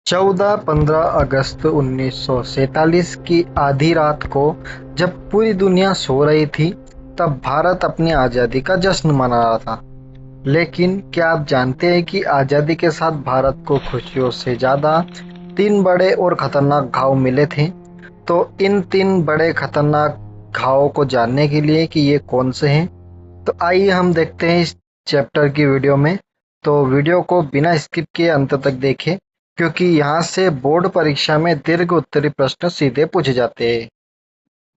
14-15 अगस्त 1947 की आधी रात को जब पूरी दुनिया सो रही थी, तब भारत अपनी आज़ादी का जश्न मना रहा था। लेकिन क्या आप जानते हैं कि आज़ादी के साथ भारत को खुशियों से ज़्यादा तीन बड़े और खतरनाक घाव मिले थे। तो इन तीन बड़े खतरनाक घावों को जानने के लिए कि ये कौन से हैं, तो आइए हम देखते हैं इस चैप्टर की वीडियो में। तो वीडियो को बिना स्किप किए अंत तक देखें, क्योंकि यहाँ से बोर्ड परीक्षा में दीर्घ उत्तरीय प्रश्न सीधे पूछे जाते हैं।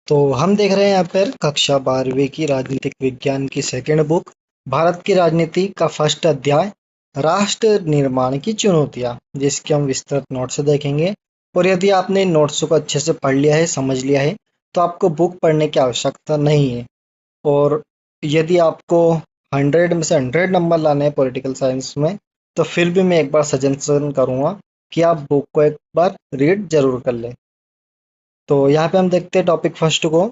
तो हम देख रहे हैं यहाँ पर कक्षा 12वीं की राजनीतिक विज्ञान की सेकंड बुक, भारत की राजनीति का फर्स्ट अध्याय, राष्ट्र निर्माण की चुनौतियाँ, जिसके हम विस्तृत नोट्स देखेंगे। और यदि आपने इन नोट्स को अच्छे से पढ़ लिया है, समझ लिया है, तो आपको बुक पढ़ने की आवश्यकता नहीं है। और यदि आपको 100 में से 100 नंबर लाने हैं पॉलिटिकल साइंस में, तो फिर भी मैं एक बार सजेशन करूँगा कि आप बुक को एक बार रीड जरूर कर लें। तो यहाँ पे हम देखते हैं टॉपिक फर्स्ट को,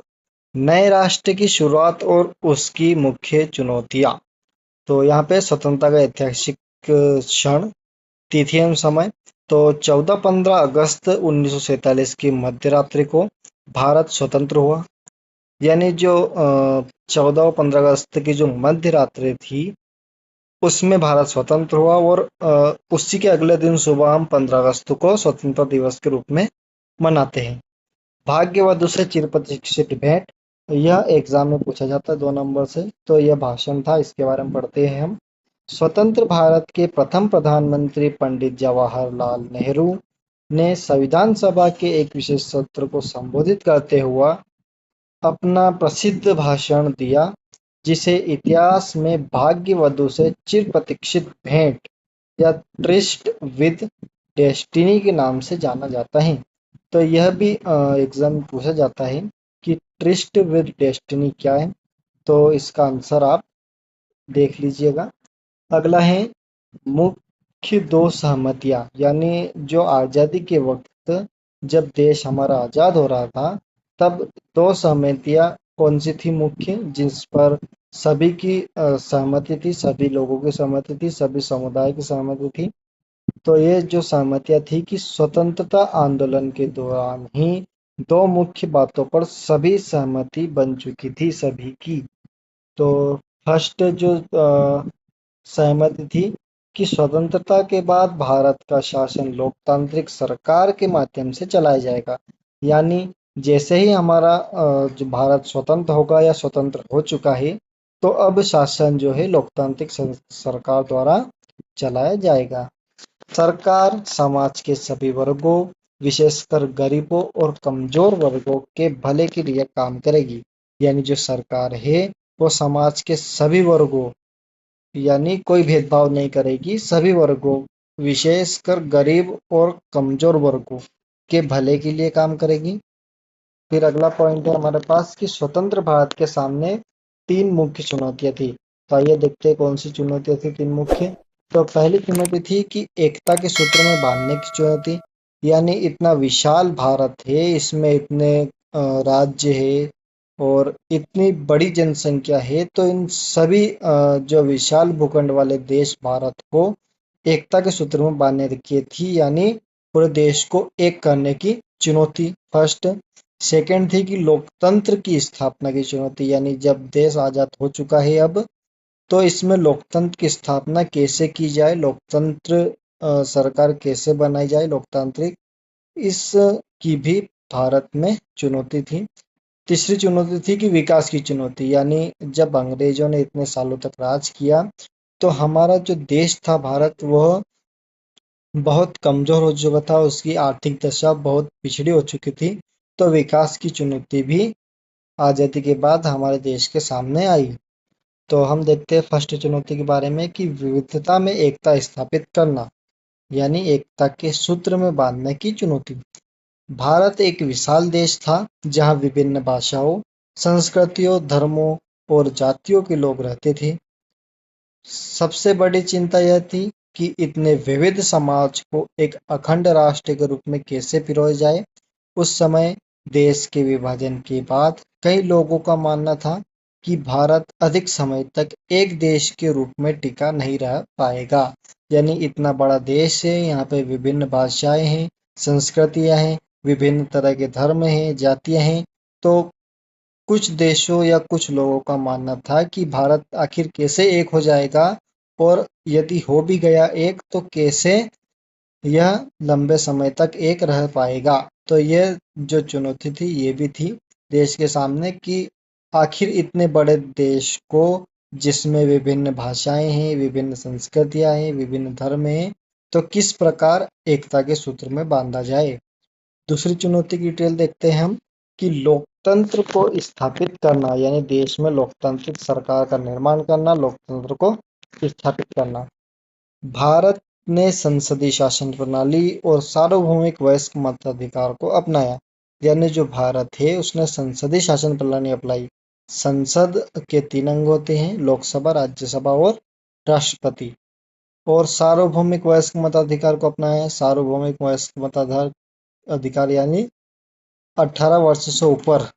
नए राष्ट्र की शुरुआत और उसकी मुख्य चुनौतियाँ। तो यहाँ पे स्वतंत्रता का ऐतिहासिक क्षण, तिथि एवं समय। तो 14-15 अगस्त 1947 की मध्यरात्रि को भारत स्वतंत्र हुआ। यानी जो 14 और 15 अगस्त की जो मध्य रात्रि थी, उसमें भारत स्वतंत्र हुआ। और उसी के अगले दिन सुबह हम 15 अगस्त को स्वतंत्रता दिवस के रूप में मनाते हैं। भाग्यवधु से चिर प्रतीक्षित भेंट, यह एग्जाम में पूछा जाता है 2 नंबर से। तो यह भाषण था, इसके बारे में पढ़ते हैं हम। स्वतंत्र भारत के प्रथम प्रधानमंत्री पंडित जवाहरलाल नेहरू ने संविधान सभा के एक विशेष सत्र को संबोधित करते हुआ अपना प्रसिद्ध भाषण दिया, जिसे इतिहास में भाग्यवधु से चिर प्रतीक्षित भेंट या ट्रिस्ट विद डेस्टिनी के नाम से जाना जाता है। तो यह भी एग्जाम में पूछा जाता है कि ट्रिस्ट विद डेस्टिनी क्या है। तो इसका आंसर आप देख लीजिएगा। अगला है मुख्य दो सहमतियां, यानी जो आज़ादी के वक्त जब देश हमारा आज़ाद हो रहा था, तब दो सहमतियां कौन सी थी मुख्य, जिस पर सभी की सहमति थी, सभी लोगों की सहमति थी, सभी समुदाय की सहमति थी। तो ये जो सहमतियां थी कि स्वतंत्रता आंदोलन के दौरान ही दो मुख्य बातों पर सभी सहमति बन चुकी थी सभी की। तो फर्स्ट जो सहमति थी कि स्वतंत्रता के बाद भारत का शासन लोकतांत्रिक सरकार के माध्यम से चलाया जाएगा। यानी जैसे ही हमारा जो भारत स्वतंत्र होगा या स्वतंत्र हो चुका है, तो अब शासन जो है लोकतांत्रिक सरकार द्वारा चलाया जाएगा। सरकार समाज के सभी वर्गों, विशेषकर गरीबों और कमजोर वर्गों के भले के लिए काम करेगी। यानी जो सरकार है वो समाज के सभी वर्गों, यानी कोई भेदभाव नहीं करेगी, सभी वर्गों, विशेषकर गरीब और कमजोर वर्गों के भले के लिए काम करेगी। फिर अगला पॉइंट है हमारे पास कि स्वतंत्र भारत के सामने तीन मुख्य चुनौतियां थी। तो आइए देखते हैं कौन सी चुनौतियां थी तीन मुख्य। तो पहली चुनौती थी कि एकता के सूत्र में बांधने की चुनौती। यानी इतना विशाल भारत है, इसमें इतने राज्य है और इतनी बड़ी जनसंख्या है, तो इन सभी जो विशाल भूखंड वाले देश भारत को एकता के सूत्र में बांधने की थी। यानी पूरे देश को एक करने की चुनौती फर्स्ट। सेकंड थी कि लोकतंत्र की स्थापना की चुनौती। यानी जब देश आजाद हो चुका है अब, तो इसमें लोकतंत्र की स्थापना कैसे की जाए, लोकतंत्र सरकार कैसे बनाई जाए लोकतांत्रिक, इस की भी भारत में चुनौती थी। तीसरी चुनौती थी कि विकास की चुनौती। यानी जब अंग्रेजों ने इतने सालों तक राज किया, तो हमारा जो देश था भारत, वह बहुत कमजोर हो चुका था, उसकी आर्थिक दशा बहुत पिछड़ी हो चुकी थी। तो विकास की चुनौती भी आज़ादी के बाद हमारे देश के सामने आई। तो हम देखते हैं फर्स्ट चुनौती के बारे में कि विविधता में एकता स्थापित करना, यानी एकता के सूत्र में बांधने की चुनौती। भारत एक विशाल देश था, जहां विभिन्न भाषाओं, संस्कृतियों, धर्मों और जातियों के लोग रहते थे। सबसे बड़ी चिंता यह थी कि इतने विविध समाज को एक अखंड राष्ट्र के रूप में कैसे पिरोया जाए। उस समय देश के विभाजन के बाद कई लोगों का मानना था कि भारत अधिक समय तक एक देश के रूप में टिका नहीं रह पाएगा। यानी इतना बड़ा देश है, यहाँ पे विभिन्न भाषाएं हैं, संस्कृतियां हैं, विभिन्न तरह के धर्म हैं, जातियां हैं। तो कुछ देशों या कुछ लोगों का मानना था कि भारत आखिर कैसे एक हो जाएगा, और यदि हो भी गया एक तो कैसे यह लंबे समय तक एक रह पाएगा। तो यह जो चुनौती थी ये भी थी देश के सामने कि आखिर इतने बड़े देश को, जिसमें विभिन्न भाषाएं हैं, विभिन्न संस्कृतियां हैं, विभिन्न धर्म हैं, तो किस प्रकार एकता के सूत्र में बांधा जाए। दूसरी चुनौती की डिटेल देखते हैं हम कि लोकतंत्र को स्थापित करना, यानी देश में लोकतांत्रिक सरकार का निर्माण करना, लोकतंत्र को स्थापित करना। भारत ने संसदीय शासन प्रणाली और सार्वभौमिक वयस्क मताधिकार को अपनाया। यानी जो भारत है उसने संसदीय शासन प्रणाली अपनाई। संसद के 3 अंग होते हैं, लोकसभा, राज्यसभा और राष्ट्रपति। और सार्वभौमिक वयस्क मताधिकार को अपनाया। सार्वभौमिक वयस्क मताधिकार अधिकार यानी 18 वर्ष से ऊपर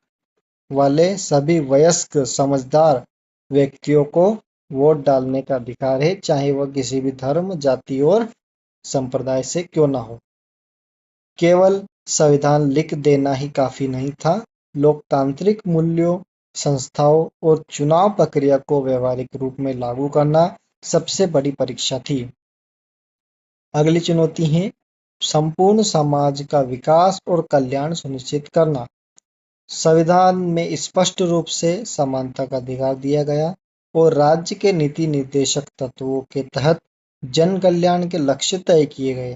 वाले सभी वयस्क समझदार व्यक्तियों को वोट डालने का अधिकार है, चाहे वह किसी भी धर्म, जाति और संप्रदाय से क्यों ना हो। केवल संविधान लिख देना ही काफी नहीं था, लोकतांत्रिक मूल्यों, संस्थाओं और चुनाव प्रक्रिया को व्यवहारिक रूप में लागू करना सबसे बड़ी परीक्षा थी। अगली चुनौती है संपूर्ण समाज का विकास और कल्याण सुनिश्चित करना। संविधान में स्पष्ट रूप से समानता का अधिकार दिया गया और राज्य के नीति निर्देशक तत्वों के तहत जन कल्याण के लक्ष्य तय किए गए।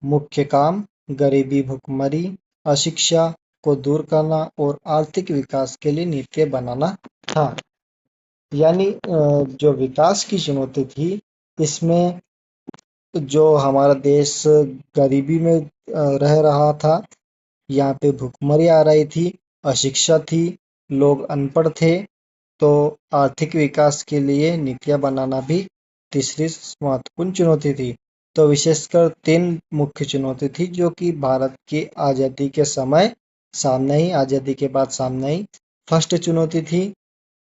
मुख्य काम गरीबी, भुखमरी, अशिक्षा को दूर करना और आर्थिक विकास के लिए नीतियां बनाना था। यानी जो विकास की चुनौती थी, इसमें जो हमारा देश गरीबी में रह रहा था, यहाँ पे भुखमरी आ रही थी, अशिक्षा थी, लोग अनपढ़ थे, तो आर्थिक विकास के लिए नीतियां बनाना भी तीसरी महत्वपूर्ण चुनौती थी। तो विशेषकर 3 मुख्य चुनौती थी जो कि भारत की आज़ादी के समय सामने आई, आज़ादी के बाद सामने आई। फर्स्ट चुनौती थी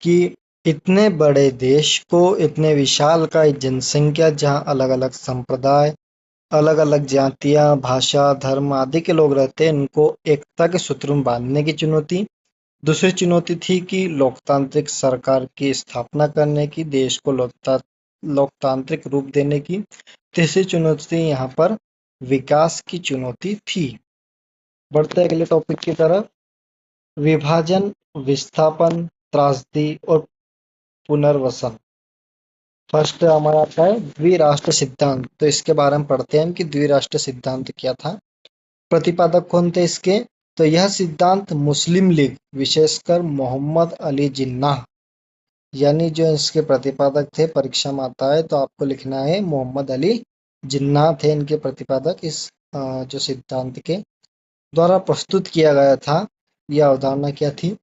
कि इतने बड़े देश को, इतने विशाल का जनसंख्या, जहाँ अलग अलग संप्रदाय, अलग अलग जातियां, भाषा, धर्म आदि के लोग रहते हैं, इनको एकता के सूत्र में बांधने की चुनौती। दूसरी चुनौती थी कि लोकतांत्रिक सरकार की स्थापना करने की, देश को लोकतांत्रिक रूप देने की। तीसरी चुनौती यहाँ पर विकास की चुनौती थी। बढ़ते अगले टॉपिक की तरफ, विभाजन, विस्थापन, त्रासदी और पुनर्वसन। फर्स्ट हमारा आता है द्विराष्ट्र सिद्धांत। तो इसके बारे में पढ़ते हैं कि द्विराष्ट्र सिद्धांत क्या था, प्रतिपादक कौन थे इसके। तो यह सिद्धांत मुस्लिम लीग, विशेषकर मोहम्मद अली जिन्नाह, यानी जो इसके प्रतिपादक थे, परीक्षा में आता है तो आपको लिखना है मोहम्मद अली जिन्नाह थे इनके प्रतिपादक। इस जो सिद्धांत के द्वारा प्रस्तुत किया गया था। यह अवधारणा क्या थी,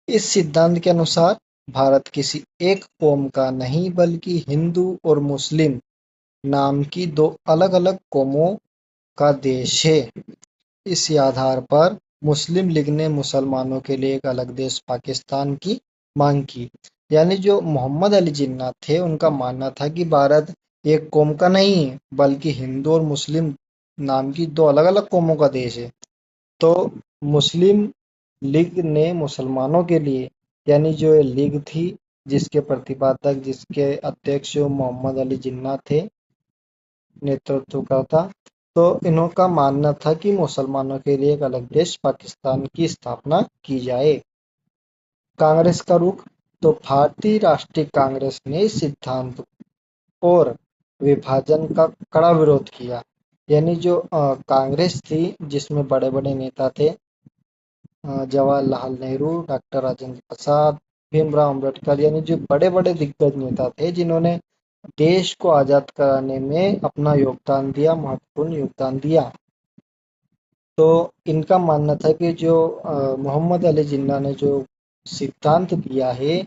इस सिद्धांत के अनुसार भारत किसी एक कौम का नहीं बल्कि हिंदू और मुस्लिम नाम की 2 अलग अलग कौमों का देश है। इसी आधार पर मुस्लिम लीग ने मुसलमानों के लिए एक अलग देश पाकिस्तान की मांग की। यानी जो मोहम्मद अली जिन्ना थे, उनका मानना था कि भारत एक कौम का नहीं है बल्कि हिंदू और मुस्लिम नाम की 2 अलग अलग कौमों का देश है। तो मुस्लिम लीग ने मुसलमानों के लिए, यानी जो ये लीग थी जिसके प्रतिपादक, जिसके अध्यक्ष मोहम्मद अली जिन्ना थे, नेतृत्व करता, तो इनका मानना था कि मुसलमानों के लिए एक अलग देश पाकिस्तान की स्थापना की जाए। कांग्रेस का रुख, तो भारतीय राष्ट्रीय कांग्रेस ने इस सिद्धांत और विभाजन का कड़ा विरोध किया। यानी जो कांग्रेस थी जिसमें बड़े बड़े नेता थे, जवाहरलाल नेहरू, डॉक्टर राजेंद्र प्रसाद, भीमराव अम्बेडकर, यानी जो बड़े बड़े दिग्गज नेता थे जिन्होंने देश को आजाद कराने में अपना योगदान दिया, महत्वपूर्ण योगदान दिया। तो इनका मानना था कि जो मोहम्मद अली जिन्ना ने जो सिद्धांत दिया है,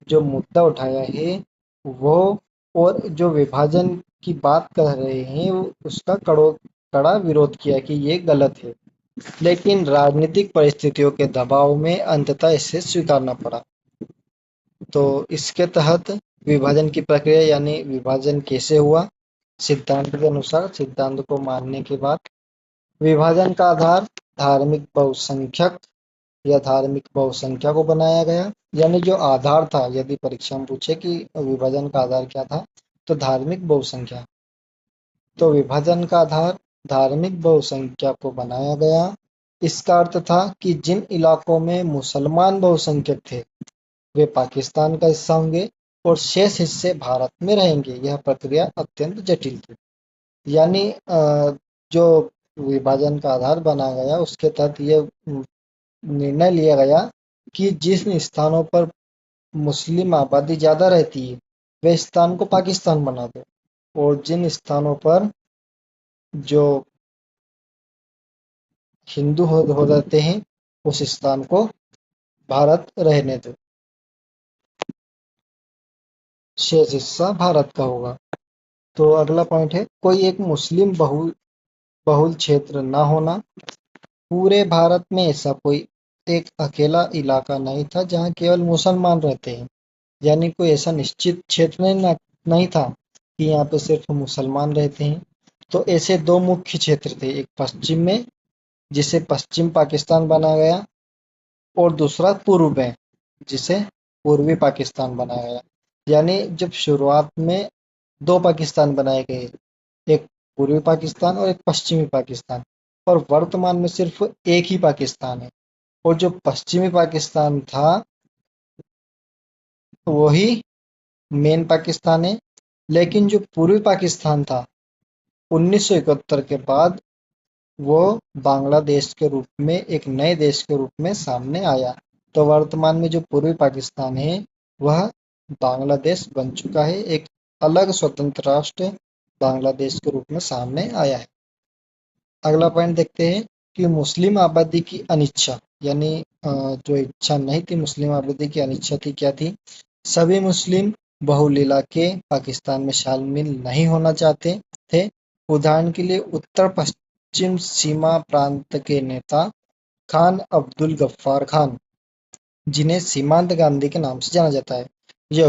जो मुद्दा उठाया है, वो और जो विभाजन की बात कह रहे हैं, उसका कड़ा विरोध किया कि ये गलत है। लेकिन राजनीतिक परिस्थितियों के दबाव में अंततः इसे स्वीकारना पड़ा। तो इसके तहत विभाजन की प्रक्रिया, यानी विभाजन कैसे हुआ, सिद्धांत के अनुसार, सिद्धांत को मानने के बाद विभाजन का आधार धार्मिक बहुसंख्यक या धार्मिक बहुसंख्या को बनाया गया। यानी जो आधार था, यदि परीक्षा में पूछे कि विभाजन का आधार क्या था, तो धार्मिक बहुसंख्या। तो विभाजन का आधार धार्मिक बहुसंख्या को बनाया गया। इसका अर्थ था कि जिन इलाकों में मुसलमान बहुसंख्यक थे वे पाकिस्तान का हिस्सा होंगे और शेष हिस्से भारत में रहेंगे। यह प्रक्रिया अत्यंत जटिल थी। यानी जो विभाजन का आधार बनाया गया उसके तहत यह निर्णय लिया गया कि जिन स्थानों पर मुस्लिम आबादी ज्यादा रहती है वे स्थान को पाकिस्तान बना दो, और जिन स्थानों पर जो हिंदू हो जाते हैं उस स्थान को भारत रहने दो, शेष हिस्सा भारत का होगा। तो अगला पॉइंट है, कोई एक मुस्लिम बहुल बहुल क्षेत्र न होना। पूरे भारत में ऐसा कोई एक अकेला इलाका नहीं था जहां केवल मुसलमान रहते हैं। यानी कोई ऐसा निश्चित क्षेत्र नहीं था कि यहाँ पे सिर्फ मुसलमान रहते हैं। तो ऐसे दो मुख्य क्षेत्र थे, एक पश्चिम में जिसे पश्चिम पाकिस्तान बनाया गया, और दूसरा पूर्व में जिसे पूर्वी पाकिस्तान बनाया गया। यानी जब शुरुआत में दो पाकिस्तान बनाए गए, एक पूर्वी पाकिस्तान और एक पश्चिमी पाकिस्तान, और वर्तमान में सिर्फ एक ही पाकिस्तान है। और जो पश्चिमी पाकिस्तान था वही मेन पाकिस्तान है। लेकिन जो पूर्वी पाकिस्तान था 1971 के बाद वो बांग्लादेश के रूप में, एक नए देश के रूप में सामने आया। तो वर्तमान में जो पूर्वी पाकिस्तान है वह बांग्लादेश बन चुका है, एक अलग स्वतंत्र राष्ट्र बांग्लादेश के रूप में सामने आया है। अगला पॉइंट देखते हैं कि मुस्लिम आबादी की अनिच्छा, यानी जो इच्छा नहीं थी, मुस्लिम आबादी की अनिच्छा थी, क्या थी? सभी मुस्लिम बहुल इलाके पाकिस्तान में शामिल नहीं होना चाहते थे। उदाहरण के लिए उत्तर पश्चिम सीमा प्रांत के नेता खान अब्दुल गफ्फार खान, जिन्हें सीमांत गांधी के नाम से जाना जाता है, ये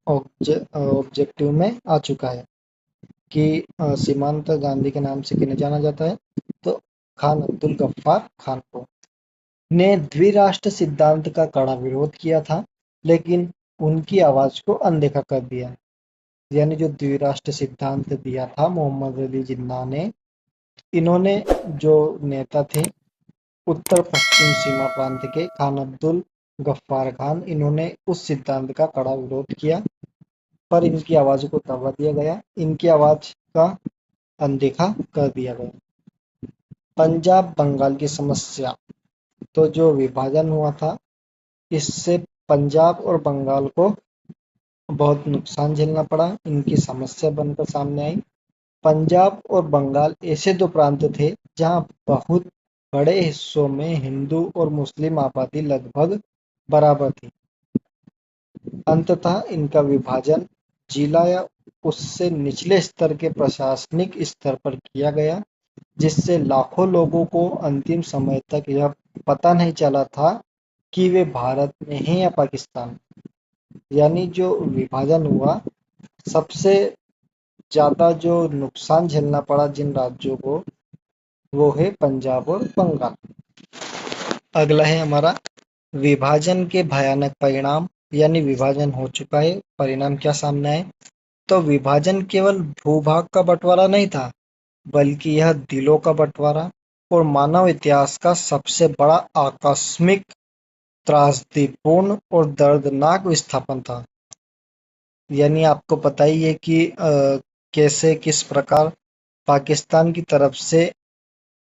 ऑब्जेक्टिव में आ चुका है कि सीमांत गांधी के नाम से किन्हें जाना जाता है, तो खान अब्दुल गफ्फार खान को, ने द्विराष्ट्र सिद्धांत का कड़ा विरोध किया था, लेकिन उनकी आवाज को अनदेखा कर दिया। यानी जो द्विराष्ट्र सिद्धांत दिया था मोहम्मद अली जिन्ना ने, इन्होंने, जो नेता थे उत्तर पश्चिम सीमा प्रांत के खान अब्दुल गफ्फार खान, इन्होंने उस सिद्धांत का कड़ा विरोध किया, पर इनकी आवाज को दबा दिया गया, इनकी आवाज का अनदेखा कर दिया गया। पंजाब बंगाल की समस्या, तो जो विभाजन हुआ था इससे पंजाब और बंगाल को बहुत नुकसान झेलना पड़ा, इनकी समस्या बनकर सामने आई। पंजाब और बंगाल ऐसे दो प्रांत थे जहां बहुत बड़े हिस्सों में हिंदू और मुस्लिम आबादी लगभग बराबर थी। अंततः इनका विभाजन जिला या उससे निचले स्तर के प्रशासनिक स्तर पर किया गया, जिससे लाखों लोगों को अंतिम समय तक यह पता नहीं चला था कि वे भारत में हैं या पाकिस्तान। यानी जो विभाजन हुआ, सबसे ज्यादा जो नुकसान झेलना पड़ा जिन राज्यों को, वो है पंजाब और बंगाल। अगला है हमारा विभाजन के भयानक परिणाम, यानी विभाजन हो चुका है, परिणाम क्या सामने आए? तो विभाजन केवल भूभाग का बंटवारा नहीं था, बल्कि यह दिलों का बंटवारा और मानव इतिहास का सबसे बड़ा आकस्मिक, त्रासदीपूर्ण और दर्दनाक विस्थापन था। यानी आपको पता ही है कि कैसे, किस प्रकार पाकिस्तान की तरफ से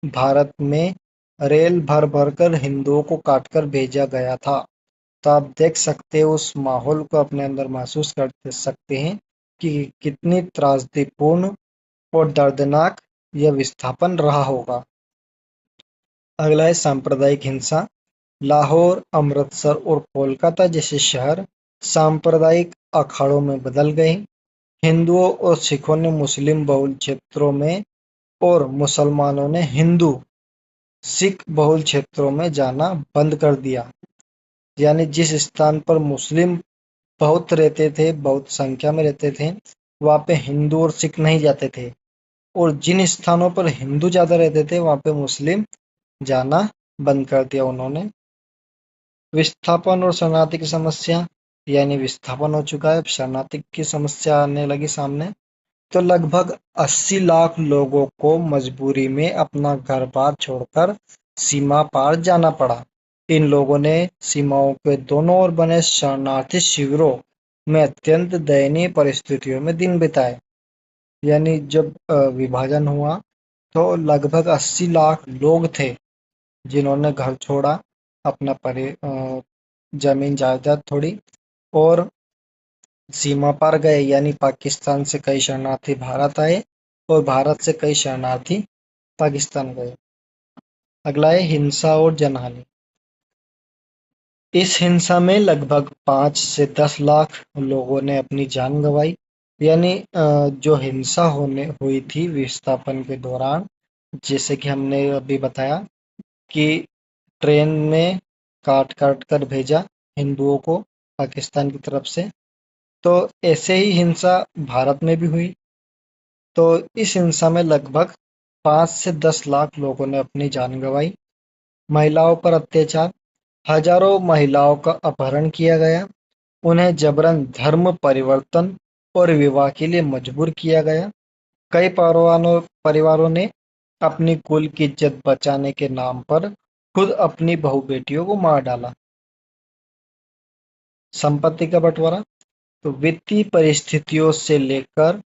भारत में रेल भर भर कर हिंदुओं को काटकर भेजा गया था। तो आप देख सकते हैं, उस माहौल को अपने अंदर महसूस कर सकते हैं कि कितनी त्रासदीपूर्ण और दर्दनाक यह विस्थापन रहा होगा। अगला है सांप्रदायिक हिंसा। लाहौर, अमृतसर और कोलकाता जैसे शहर सांप्रदायिक अखाड़ों में बदल गए। हिंदुओं और सिखों ने मुस्लिम बहुल क्षेत्रों में और मुसलमानों ने हिंदू सिख बहुल क्षेत्रों में जाना बंद कर दिया। यानी जिस स्थान पर मुस्लिम बहुत रहते थे, बहुत संख्या में रहते थे, वहाँ पे हिंदू और सिख नहीं जाते थे, और जिन स्थानों पर हिंदू ज्यादा रहते थे वहाँ पे मुस्लिम जाना बंद कर दिया उन्होंने। विस्थापन और शरणार्थी की समस्या, यानी विस्थापन हो चुका है, अब शरणार्थी की समस्या आने लगी सामने। तो लगभग 80 लाख लोगों को मजबूरी में अपना घर बार छोड़कर सीमा पार जाना पड़ा। इन लोगों ने सीमाओं के दोनों ओर बने शरणार्थी शिविरों में अत्यंत दयनीय परिस्थितियों में दिन बिताए। यानी जब विभाजन हुआ तो लगभग 80 लाख लोग थे जिन्होंने घर छोड़ा, अपना जमीन जायदाद छोड़ी और सीमा पार गए। यानी पाकिस्तान से कई शरणार्थी भारत आए और भारत से कई शरणार्थी पाकिस्तान गए। अगला है हिंसा और जनहानि। इस हिंसा में लगभग 5 से 10 लाख लोगों ने अपनी जान गंवाई। यानी जो हिंसा होने हुई थी विस्थापन के दौरान, जैसे कि हमने अभी बताया कि ट्रेन में काट काट कर भेजा हिंदुओं को पाकिस्तान की तरफ से, तो ऐसे ही हिंसा भारत में भी हुई। तो इस हिंसा में लगभग 5 से 10 लाख लोगों ने अपनी जान गंवाई। महिलाओं पर अत्याचार, हजारों महिलाओं का अपहरण किया गया, उन्हें जबरन धर्म परिवर्तन और विवाह के लिए मजबूर किया गया। कई परिवारों ने अपनी कुल की इज्जत बचाने के नाम पर खुद अपनी बहू बेटियों को मार डाला। संपत्ति का बंटवारा, तो वित्तीय परिस्थितियों से लेकर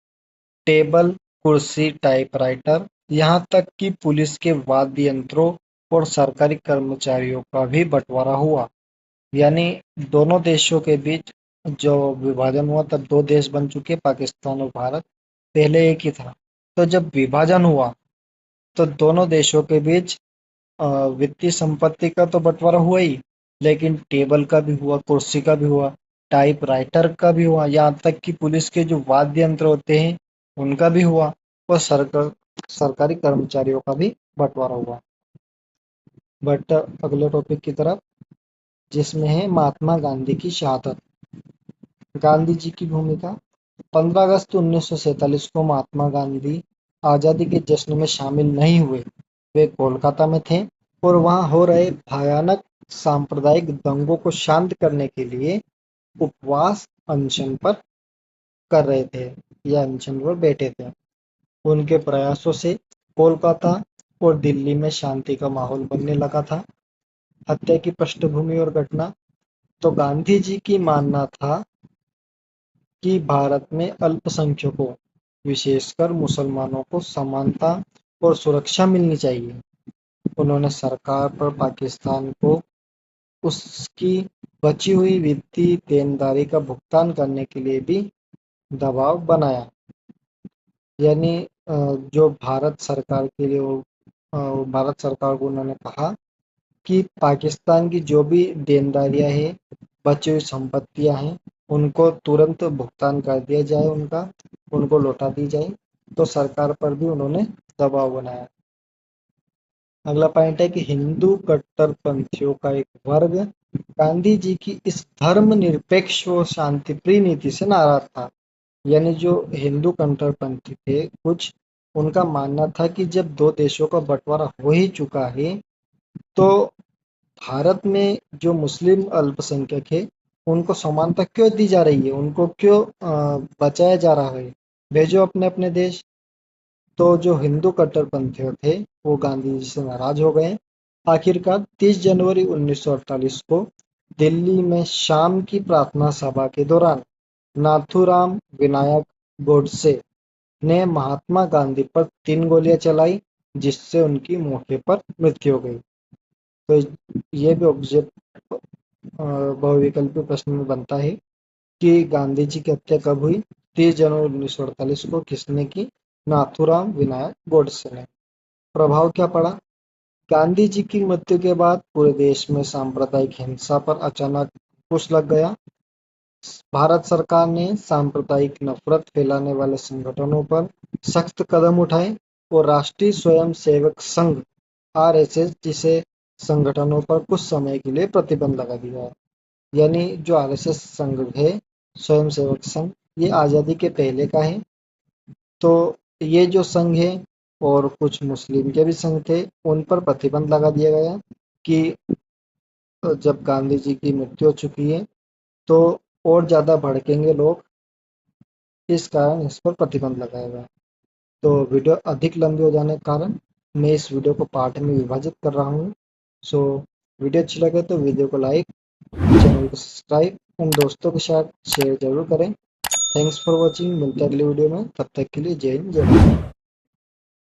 टेबल, कुर्सी, टाइपराइटर, यहाँ तक कि पुलिस के वाद्य यंत्रों और सरकारी कर्मचारियों का भी बंटवारा हुआ। यानी दोनों देशों के बीच जो विभाजन हुआ तब दो देश बन चुके, पाकिस्तान और भारत, पहले एक ही था। तो जब विभाजन हुआ तो दोनों देशों के बीच वित्तीय संपत्ति का तो बंटवारा हुआ ही, लेकिन टेबल का भी हुआ, कुर्सी का भी हुआ, टाइपराइटर का भी हुआ, यहाँ तक कि पुलिस के जो वाद्य यंत्र होते हैं उनका भी हुआ, और सरकारी कर्मचारियों का भी बंटवारा हुआ। बट अगले टॉपिक की तरफ, जिसमें है महात्मा गांधी की शहादत। गांधी जी की भूमिका। 15 अगस्त 1947 को महात्मा गांधी आजादी के जश्न में शामिल नहीं हुए। वे कोलकाता में थे और वहां हो रहे भयानक सांप्रदायिक दंगों को शांत करने के लिए उपवास अनशन पर कर रहे थे, या अनशन पर बैठे थे। उनके प्रयासों से कोलकाता और दिल्ली में शांति का माहौल बनने लगा था। हत्या की पृष्ठभूमि और घटना। तो गांधी जी की मानना था कि भारत में अल्पसंख्यकों, विशेषकर मुसलमानों को समानता और सुरक्षा मिलनी चाहिए। उन्होंने सरकार पर पाकिस्तान को उसकी बची हुई वित्तीय देनदारी का भुगतान करने के लिए भी दबाव बनाया। यानी जो भारत सरकार के लिए भारत सरकार को उन्होंने कहा कि पाकिस्तान की जो भी देनदारियां हैं, बची हुई संपत्तियां हैं, उनको तुरंत भुगतान कर दिया जाए, उनको लौटा दी जाए। तो सरकार पर भी उन्होंने दबाव बनाया। अगला पॉइंट है कि हिंदू कट्टरपंथियों का एक वर्ग गांधी जी की इस धर्मनिरपेक्ष व शांतिप्रिय नीति से नाराज था। यानी जो हिंदू कट्टरपंथी थे कुछ, उनका मानना था कि जब दो देशों का बंटवारा हो ही चुका है तो भारत में जो मुस्लिम अल्पसंख्यक है उनको समानता क्यों दी जा रही है, उनको क्यों बचाया जा रहा है, भेजो अपने अपने देश। तो जो हिंदू कट्टरपंथी थे वो गांधी जी से नाराज हो गए। आखिरकार 30 जनवरी 1948 को दिल्ली में शाम की प्रार्थना सभा के दौरान नाथूराम विनायक गोडसे ने महात्मा गांधी पर 3 गोलियां चलाई, जिससे उनकी मौके पर मृत्यु हो गई। तो ये भी ऑब्जेक्ट बहुविकल्पी प्रश्न में बनता है कि गांधी जी की हत्या कब हुई। 30 जनवरी 1948 को किसने की? नाथूराम विनायक गोडसे ने। प्रभाव क्या पड़ा? गांधी जी की मृत्यु के बाद पूरे देश में सांप्रदायिक हिंसा पर अचानक अंकुश लग गया। भारत सरकार ने सांप्रदायिक नफरत फैलाने वाले संगठनों पर सख्त कदम उठाए और राष्ट्रीय स्वयंसेवक संघ आरएसएस जिसे संगठनों पर कुछ समय के लिए प्रतिबंध लगा दिया है। यानी जो आरएसएस संघ है, स्वयंसेवक संघ, ये आज़ादी के पहले का है। तो ये जो संघ है और कुछ मुस्लिम के भी संघ थे, उन पर प्रतिबंध लगा दिया गया कि जब गांधी जी की मृत्यु हो चुकी है तो और ज़्यादा भड़केंगे लोग, इस कारण इस पर प्रतिबंध लगाया गया। तो वीडियो अधिक लंबी हो जाने के कारण मैं इस वीडियो को पार्ट में विभाजित कर रहा हूँ। सो वीडियो अच्छी लगे तो वीडियो को लाइक, चैनल को सब्सक्राइब एंड दोस्तों के साथ शेयर जरूर करें। Thanks for watching. मिलते हैं अगली वीडियो में, तब तक के लिए जय हिंद जय भारत।